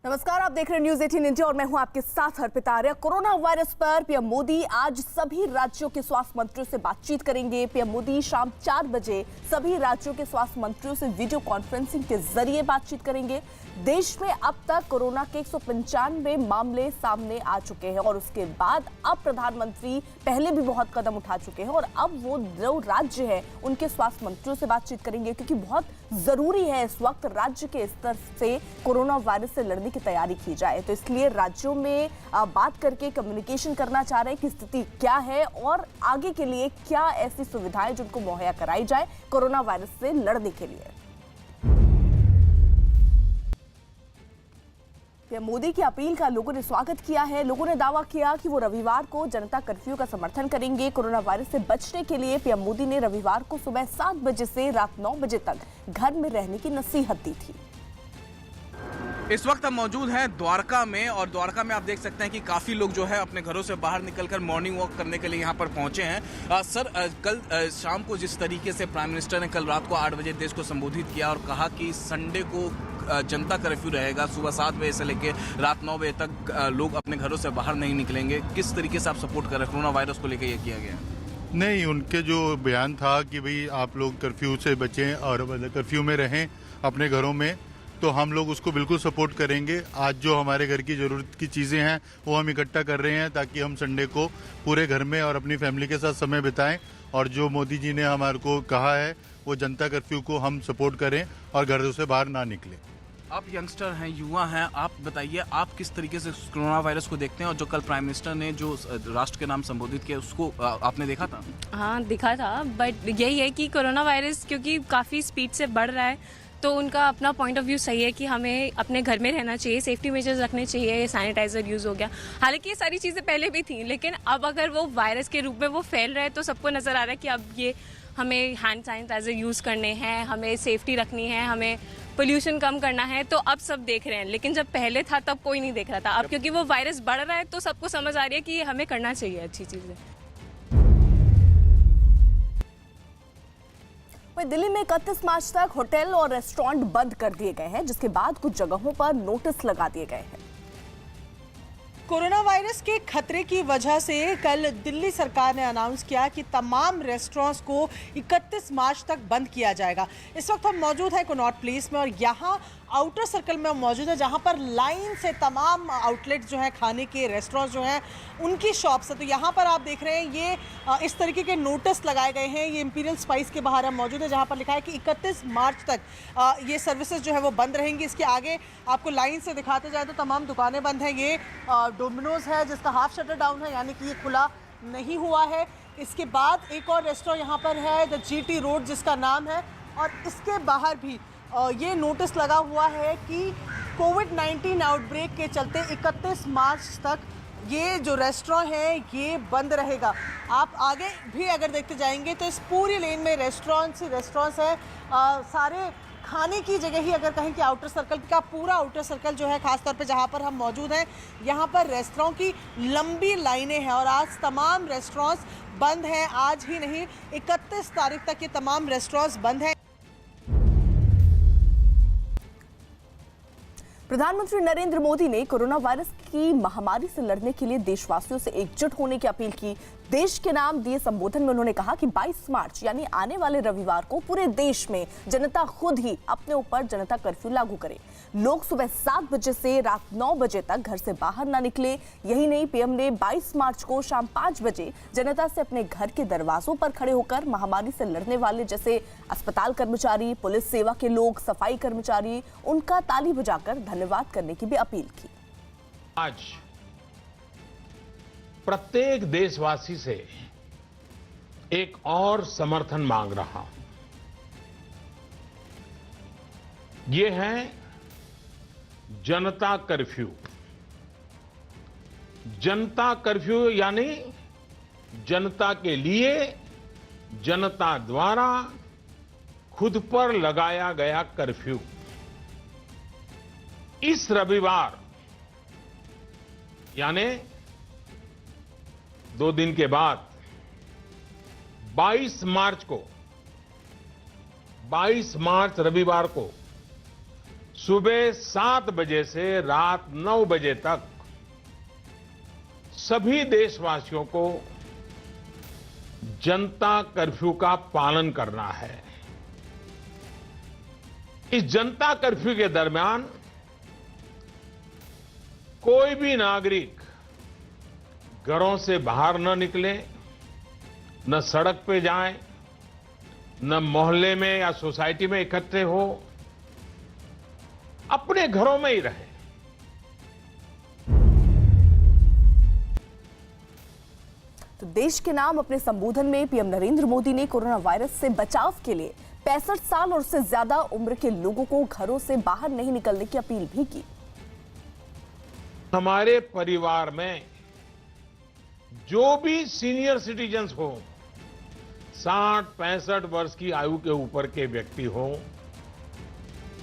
नमस्कार, आप देख रहे हैं न्यूज 18 इंडिया और मैं हूं आपके साथ अर्पिता आर्य। कोरोना वायरस पर पीएम मोदी आज सभी राज्यों के स्वास्थ्य मंत्रियों से बातचीत करेंगे। पीएम मोदी शाम 4 बजे सभी राज्यों के स्वास्थ्य मंत्रियों से वीडियो कॉन्फ्रेंसिंग के जरिए बातचीत करेंगे। देश में अब तक कोरोना के 195 मामले सामने आ चुके हैं और उसके बाद अब प्रधानमंत्री पहले भी बहुत कदम उठा चुके हैं और अब वो जो राज्य है उनके स्वास्थ्य मंत्रियों से बातचीत करेंगे, क्योंकि बहुत जरूरी है इस वक्त राज्य के स्तर से कोरोना वायरस से लड़ने की तैयारी की जाए। तो इसलिए राज्यों में बात करके कम्युनिकेशन करना चाह रहे हैं कि स्थिति क्या है और आगे के लिए क्या ऐसी सुविधाएं जिनको मुहैया कराई जाए कोरोना वायरस से लड़ने के लिए। मोदी की अपील का लोगों ने स्वागत किया है। लोगों ने दावा किया कि वो रविवार को जनता कर्फ्यू का समर्थन करेंगे। कोरोना वायरस से बचने के लिए पीएम मोदी ने रविवार को सुबह 7 बजे से रात 9 बजे तक घर में रहने की नसीहत दी थी। इस वक्त हम मौजूद हैं द्वारका में और द्वारका में आप देख सकते हैं कि काफ़ी लोग जो है अपने घरों से बाहर निकलकर मॉर्निंग वॉक करने के लिए यहाँ पर पहुंचे हैं। सर, कल शाम को जिस तरीके से प्राइम मिनिस्टर ने कल रात को 8 बजे देश को संबोधित किया और कहा कि संडे को जनता कर्फ्यू रहेगा, सुबह 7 बजे से लेकर रात 9 बजे तक लोग अपने घरों से बाहर नहीं निकलेंगे, किस तरीके से आप सपोर्ट कर रहे हैं? कोरोना वायरस को लेकर यह किया गया? नहीं, उनके जो बयान था कि भाई आप लोग कर्फ्यू से बचें और कर्फ्यू में रहें अपने घरों में, तो हम लोग उसको बिल्कुल सपोर्ट करेंगे। आज जो हमारे घर की ज़रूरत की चीज़ें हैं वो हम इकट्ठा कर रहे हैं ताकि हम संडे को पूरे घर में और अपनी फैमिली के साथ समय बिताएं। और जो मोदी जी ने हमारे को कहा है वो जनता कर्फ्यू को हम सपोर्ट करें और घरों से बाहर ना निकलें। आप यंगस्टर हैं, युवा हैं, आप बताइए आप किस तरीके से कोरोना वायरस को देखते हैं और जो कल प्राइम मिनिस्टर ने जो राष्ट्र के नाम संबोधित किया उसको आपने देखा था? हाँ, दिखा था, बट यही है कि कोरोना वायरस क्योंकि काफ़ी स्पीड से बढ़ रहा है तो उनका अपना पॉइंट ऑफ व्यू सही है कि हमें अपने घर में रहना चाहिए, सेफ्टी मेजर्स रखने चाहिए, सैनिटाइजर यूज़ हो गया। हालांकि ये सारी चीज़ें पहले भी थी, लेकिन अब अगर वो वायरस के रूप में वो फैल रहा है तो सबको नज़र आ रहा है कि अब ये हमें हैंड सैनिटाइजर यूज़ करने हैं, हमें सेफ्टी रखनी है, हमें पोल्यूशन कम करना है। तो अब सब देख रहे हैं, लेकिन जब पहले था तब कोई नहीं देख रहा था। अब क्योंकि वो वायरस बढ़ रहा है तो सबको समझ आ रही है कि हमें करना चाहिए अच्छी चीज़ें। वहीं दिल्ली में 31 मार्च तक होटल और रेस्टोरेंट बंद कर दिए गए हैं, जिसके बाद कुछ जगहों पर नोटिस लगा दिए गए हैं। कोरोना वायरस के खतरे की वजह से कल दिल्ली सरकार ने अनाउंस किया कि तमाम रेस्टोरेंट्स को 31 मार्च तक बंद किया जाएगा। इस वक्त हम मौजूद हैं कनॉट प्लेस में और यहाँ आउटर सर्कल में मौजूद है जहाँ पर लाइन से तमाम आउटलेट जो हैं खाने के, रेस्टोरेंट्स जो हैं उनकी शॉप्स है। तो यहाँ पर आप देख रहे हैं ये इस तरीके के नोटिस लगाए गए हैं। ये इंपीरियल स्पाइस के बाहर हम मौजूद है जहाँ पर लिखा है कि 31 मार्च तक ये सर्विसेज जो है वो बंद रहेंगी। इसके आगे आपको लाइन से दिखाते जाए तो तमाम दुकानें बंद हैं। ये डोमिनोज है जिसका हाफ शटर डाउन है, यानी कि ये खुला नहीं हुआ है। इसके बाद एक और रेस्टोरेंट यहाँ पर है द GT रोड जिसका नाम है, और इसके बाहर भी ये नोटिस लगा हुआ है कि कोविड-19 आउटब्रेक के चलते 31 मार्च तक ये जो रेस्टोरेंट है ये बंद रहेगा। आप आगे भी अगर देखते जाएंगे तो इस पूरी लेन में रेस्टोरेंट्स हैं। सारे खाने की जगह ही अगर कहें कि आउटर सर्कल का पूरा आउटर सर्कल जो है, खासतौर पे जहाँ पर हम मौजूद हैं यहाँ पर रेस्टोरेंट की लंबी लाइनें हैं और आज तमाम रेस्टोरेंट्स बंद हैं। आज ही नहीं, 31 तारीख तक ये तमाम रेस्टोरेंट्स बंद हैं। प्रधानमंत्री नरेंद्र मोदी ने कोरोना वायरस की महामारी से लड़ने के लिए देशवासियों से एकजुट होने की अपील की। देश के नाम दिए संबोधन में उन्होंने कहा कि 22 मार्च यानी आने वाले रविवार को पूरे देश में जनता खुद ही अपने ऊपर जनता कर्फ्यू लागू करे। लोग सुबह 7 बजे से रात 9 बजे तक घर से बाहर ना निकले। यही नहीं, पीएम ने 22 मार्च को शाम 5 बजे जनता से अपने घर के दरवाजों पर खड़े होकर महामारी से लड़ने वाले जैसे अस्पताल कर्मचारी, पुलिस सेवा के लोग, सफाई कर्मचारी, उनका ताली बजाकर धन्यवाद करने की भी अपील की। आज प्रत्येक देशवासी से एक और समर्थन मांग रहा हूं। ये है जनता कर्फ्यू। जनता कर्फ्यू यानी जनता के लिए, जनता द्वारा खुद पर लगाया गया कर्फ्यू। इस रविवार यानी 2 दिन के बाद 22 मार्च रविवार को सुबह 7 बजे से रात 9 बजे तक सभी देशवासियों को जनता कर्फ्यू का पालन करना है। इस जनता कर्फ्यू के दरमियान कोई भी नागरिक घरों से बाहर न निकले, न सड़क पे जाएं, न मोहल्ले में या सोसाइटी में इकट्ठे हो, अपने घरों में ही रहें। तो देश के नाम अपने संबोधन में पीएम नरेंद्र मोदी ने कोरोना वायरस से बचाव के लिए 65 साल और उससे ज्यादा उम्र के लोगों को घरों से बाहर नहीं निकलने की अपील भी की। हमारे परिवार में जो भी सीनियर सिटीजन्स हो, 60-65 वर्ष की आयु के ऊपर के व्यक्ति हो,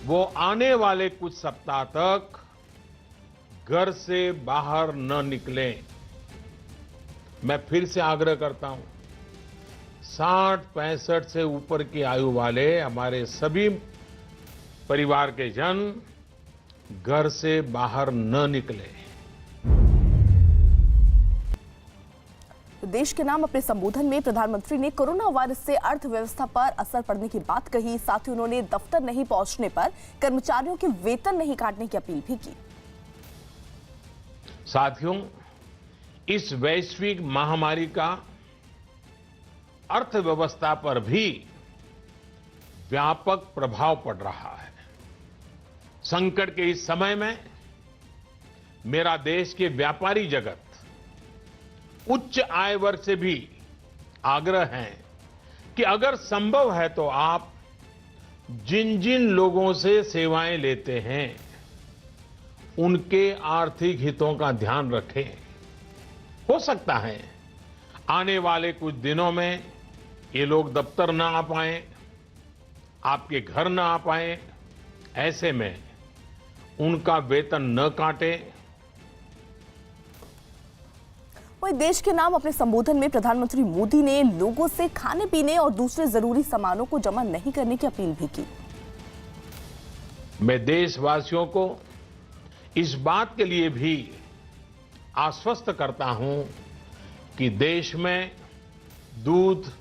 वो आने वाले कुछ सप्ताह तक घर से बाहर न निकलें। मैं फिर से आग्रह करता हूं, 60-65 से ऊपर की आयु वाले हमारे सभी परिवार के जन घर से बाहर न निकलें। देश के नाम अपने संबोधन में प्रधानमंत्री ने कोरोना वायरस से अर्थव्यवस्था पर असर पड़ने की बात कही। साथ ही उन्होंने दफ्तर नहीं पहुंचने पर कर्मचारियों के वेतन नहीं काटने की अपील भी की। साथियों, इस वैश्विक महामारी का अर्थव्यवस्था पर भी व्यापक प्रभाव पड़ रहा है। संकट के इस समय में मेरा देश के व्यापारी जगत, उच्च आय वर्ग से भी आग्रह है कि अगर संभव है तो आप जिन जिन लोगों से सेवाएं लेते हैं उनके आर्थिक हितों का ध्यान रखें। हो सकता है आने वाले कुछ दिनों में ये लोग दफ्तर ना आ पाएं, आपके घर ना आ पाएं। ऐसे में उनका वेतन न काटें। वहीं देश के नाम अपने संबोधन में प्रधानमंत्री मोदी ने लोगों से खाने पीने और दूसरे जरूरी सामानों को जमा नहीं करने की अपील भी की। मैं देशवासियों को इस बात के लिए भी आश्वस्त करता हूं कि देश में दूध,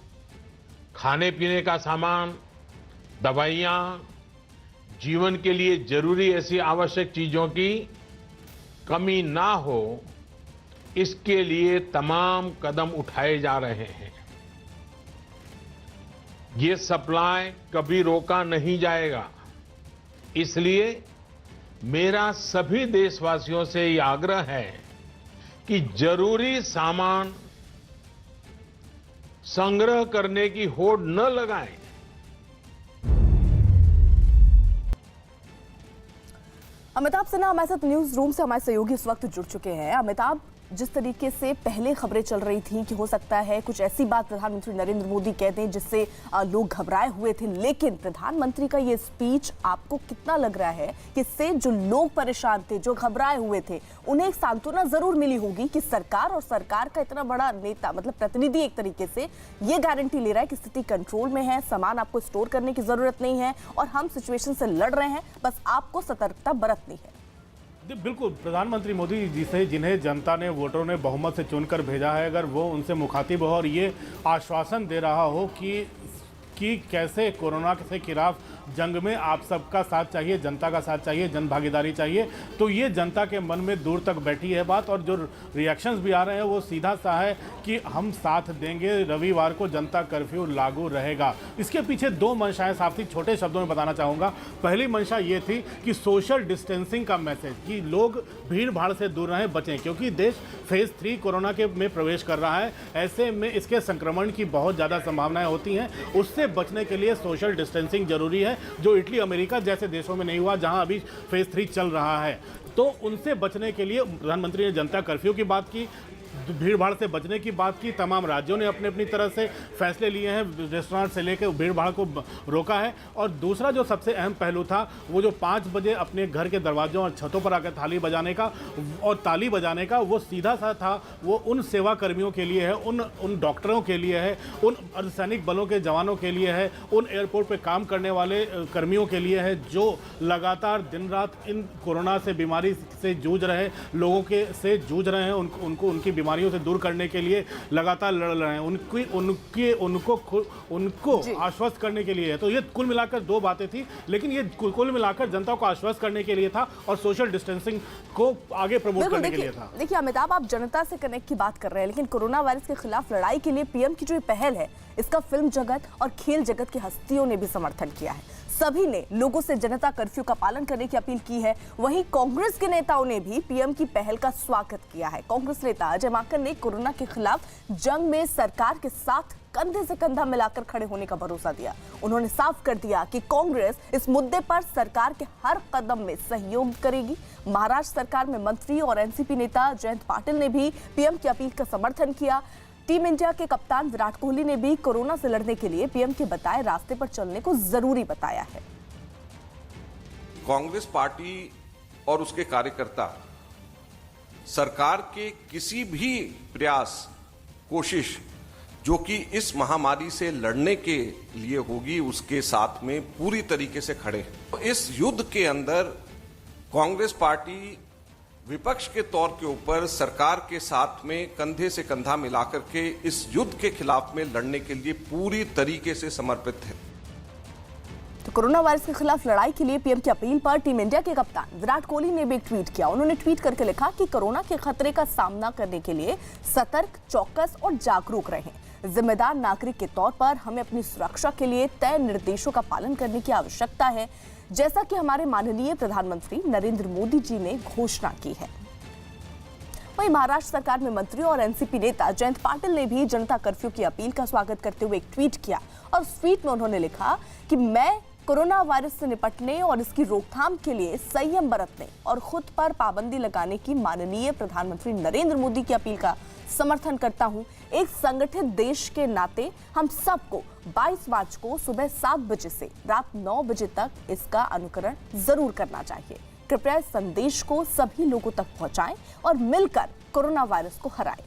खाने पीने का सामान, दवाइयां, जीवन के लिए जरूरी ऐसी आवश्यक चीजों की कमी ना हो, इसके लिए तमाम कदम उठाए जा रहे हैं। ये सप्लाई कभी रोका नहीं जाएगा। इसलिए मेरा सभी देशवासियों से ये आग्रह है कि जरूरी सामान संग्रह करने की होड़ न लगाएं। अमिताभ सिन्हा हमारे साथ न्यूज रूम से हमारे सहयोगी इस वक्त जुड़ चुके हैं। अमिताभ, जिस तरीके से पहले खबरें चल रही थी कि हो सकता है कुछ ऐसी बात प्रधानमंत्री नरेंद्र मोदी कह दें जिससे लोग घबराए हुए थे, लेकिन प्रधानमंत्री का ये स्पीच आपको कितना लग रहा है कि इससे जो लोग परेशान थे, जो घबराए हुए थे, उन्हें एक सांत्वना जरूर मिली होगी कि सरकार और सरकार का इतना बड़ा नेता, मतलब प्रतिनिधि, एक तरीके से ये गारंटी ले रहा है कि स्थिति कंट्रोल में है, सामान आपको स्टोर करने की जरूरत नहीं है और हम सिचुएशन से लड़ रहे हैं, बस आपको सतर्कता बरतनी है। बिल्कुल, प्रधानमंत्री मोदी जी से जिन्हें जनता ने, वोटरों ने बहुमत से चुनकर भेजा है, अगर वो उनसे मुखातिब हो और ये आश्वासन दे रहा हो कि कैसे कोरोना के खिलाफ जंग में आप सबका साथ चाहिए, जनता का साथ चाहिए, जन भागीदारी चाहिए, तो ये जनता के मन में दूर तक बैठी है बात। और जो रिएक्शंस भी आ रहे हैं वो सीधा सा है कि हम साथ देंगे, रविवार को जनता कर्फ्यू लागू रहेगा। इसके पीछे दो मंशाएं साफ थी, छोटे शब्दों में बताना चाहूँगा। पहली मंशा ये थी कि सोशल डिस्टेंसिंग का मैसेज, कि लोग भीड़ भाड़ से दूर रहें, बचें, क्योंकि देश फेज 3 कोरोना के में प्रवेश कर रहा है। ऐसे में इसके संक्रमण की बहुत ज़्यादा संभावनाएं होती हैं। उससे बचने के लिए सोशल डिस्टेंसिंग जरूरी है, जो इटली, अमेरिका जैसे देशों में नहीं हुआ, जहां अभी फेज 3 चल रहा है। तो उनसे बचने के लिए प्रधानमंत्री ने जनता कर्फ्यू की बात की। भीड़ भाड़ से बचने की बात की। तमाम राज्यों ने अपनी अपनी तरह से फैसले लिए हैं, रेस्टोरेंट से लेकर भीड़ भाड़ को रोका है। और दूसरा जो सबसे अहम पहलू था वो जो 5 बजे अपने घर के दरवाजों और छतों पर आकर ताली बजाने का वो सीधा सा था, वो उन सेवा कर्मियों के लिए है, उन डॉक्टरों के लिए है, उन अर्धसैनिक बलों के जवानों के लिए है, उन एयरपोर्ट पर काम करने वाले कर्मियों के लिए है जो लगातार दिन रात इन कोरोना से बीमारी से जूझ रहे लोगों जूझ रहे हैं, उनको उनकी बीमारियों से दूर करने के लिए लगातार लड़ रहे हैं, उनको आश्वस्त करने के लिए है। तो ये कुल मिलाकर 2 बातें थी, लेकिन ये कुल मिलाकर जनता को आश्वस्त करने के लिए था और सोशल डिस्टेंसिंग को आगे प्रमोट करने के लिए था। देखिए अमिताभ, आप जनता से कनेक्ट की बात कर रहे हैं, लेकिन कोरोना वायरस के खिलाफ लड़ाई के लिए पीएम की जो ये पहल है, इसका फिल्म जगत और खेल जगत की हस्तियों ने भी समर्थन किया है। सभी ने लोगों से जनता कर्फ्यू का पालन करने की अपील की है। वहीं कांग्रेस के नेताओं ने भी पीएम की पहल का स्वागत किया है। कांग्रेस नेता अजय माकन ने कोरोना के खिलाफ जंग में सरकार के साथ कंधे से कंधा मिलाकर खड़े होने का भरोसा दिया। उन्होंने साफ कर दिया कि कांग्रेस इस मुद्दे पर सरकार के हर कदम में सहयोग करेगी। महाराष्ट्र सरकार में मंत्री और एनसीपी नेता जयंत पाटिल ने भी पीएम की अपील का समर्थन किया। टीम इंडिया के कप्तान विराट कोहली ने भी कोरोना से लड़ने के लिए पीएम के बताए रास्ते पर चलने को जरूरी बताया है। कांग्रेस पार्टी और उसके कार्यकर्ता सरकार के किसी भी प्रयास, कोशिश जो कि इस महामारी से लड़ने के लिए होगी, उसके साथ में पूरी तरीके से खड़े हैं। इस युद्ध के अंदर कांग्रेस पार्टी विपक्ष के तौर के ऊपर सरकार के साथ में कंधे से कंधा मिलाकर के इस युद्ध के खिलाफ में लड़ने के लिए पूरी तरीके से समर्पित है। तो कोरोना वायरस के खिलाफ लड़ाई के लिए पीएम की अपील पर टीम इंडिया के कप्तान विराट कोहली ने भी एक ट्वीट किया। उन्होंने ट्वीट करके लिखा कि कोरोना के खतरे का सामना करने के लिए सतर्क, चौकस और जागरूक रहें। जिम्मेदार नागरिक के तौर पर हमें अपनी सुरक्षा के लिए तय निर्देशों का पालन करने की आवश्यकता है, जैसा कि हमारे माननीय प्रधानमंत्री नरेंद्र मोदी जी ने घोषणा की है। वहीं महाराष्ट्र सरकार में मंत्री और एनसीपी नेता जयंत पाटिल ने भी जनता कर्फ्यू की अपील का स्वागत करते हुए एक ट्वीट किया और उस ट्वीट में उन्होंने लिखा कि मैं कोरोना वायरस से निपटने और इसकी रोकथाम के लिए संयम बरतने और खुद पर पाबंदी लगाने की माननीय प्रधानमंत्री नरेंद्र मोदी की अपील का समर्थन करता हूं। एक संगठित देश के नाते हम सबको 22 मार्च को सुबह 7 बजे से रात 9 बजे तक इसका अनुकरण जरूर करना चाहिए। कृपया इस संदेश को सभी लोगों तक पहुंचाएं और मिलकर कोरोना वायरस को हराएं।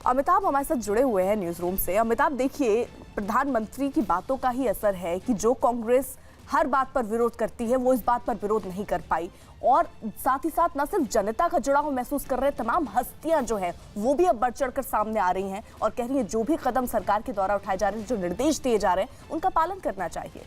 अमिताभ हमारे साथ जुड़े हुए हैं न्यूज रूम से। अमिताभ, देखिए, प्रधानमंत्री की बातों का ही असर है कि जो कांग्रेस हर बात पर विरोध करती है वो इस बात पर विरोध नहीं कर पाई, और साथ ही साथ न सिर्फ जनता का जुड़ाव महसूस कर रहे तमाम हस्तियां जो है वो भी अब बढ़ चढ़कर सामने आ रही हैं और कह रही हैं जो भी कदम सरकार के द्वारा उठाए जा रहे हैं, जो निर्देश दिए जा रहे हैं, उनका पालन करना चाहिए।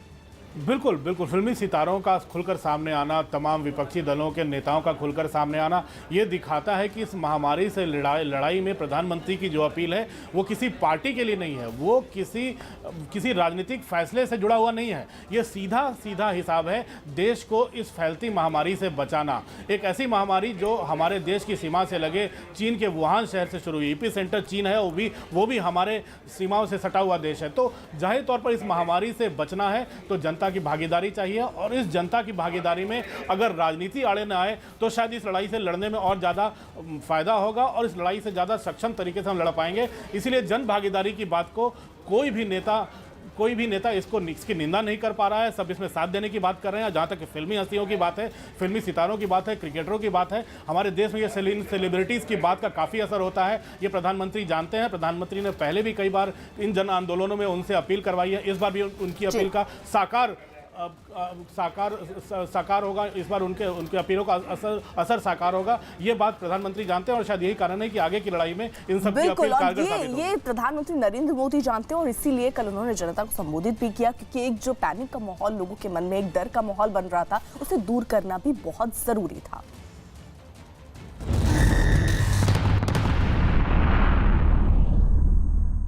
बिल्कुल बिल्कुल, फिल्मी सितारों का खुलकर सामने आना, तमाम विपक्षी दलों के नेताओं का खुलकर सामने आना, ये दिखाता है कि इस महामारी से लड़ाई में प्रधानमंत्री की जो अपील है वो किसी पार्टी के लिए नहीं है, वो किसी राजनीतिक फैसले से जुड़ा हुआ नहीं है। ये सीधा सीधा हिसाब है देश को इस फैलती महामारी से बचाना। एक ऐसी महामारी जो हमारे देश की सीमा से लगे चीन के वुहान शहर से शुरू हुई, एपी सेंटर चीन है, वो भी हमारे सीमाओं से सटा हुआ देश है। तो जाहिर तौर पर इस महामारी से बचना है तो जनता की भागीदारी चाहिए, और इस जनता की भागीदारी में अगर राजनीति आड़े न आए तो शायद इस लड़ाई से लड़ने में और ज़्यादा फायदा होगा और इस लड़ाई से ज़्यादा सक्षम तरीके से हम लड़ पाएंगे। इसीलिए जन भागीदारी की बात को कोई भी नेता इसकी निंदा नहीं कर पा रहा है। सब इसमें साथ देने की बात कर रहे हैं। जहाँ तक फिल्मी हस्तियों की बात है, फिल्मी सितारों की बात है, क्रिकेटरों की बात है, हमारे देश में ये सेलिब्रिटीज़ की बात का काफ़ी असर होता है। ये प्रधानमंत्री जानते हैं। प्रधानमंत्री ने पहले भी कई बार इन जन आंदोलनों में उनसे अपील करवाई है। इस बार भी उनकी अपील का साकार होगा। इस बार उनके अपीलों का असर साकार होगा। ये बात प्रधानमंत्री जानते हैं और शायद यही कारण है कि आगे की लड़ाई में इन सब की अपील कारगर साबित होगी। ये प्रधानमंत्री नरेंद्र मोदी जानते हैं और इसीलिए कल उन्होंने जनता को संबोधित भी किया, क्योंकि एक जो पैनिक का माहौल लोगों के मन में, एक डर का माहौल बन रहा था, उसे दूर करना भी बहुत जरूरी था।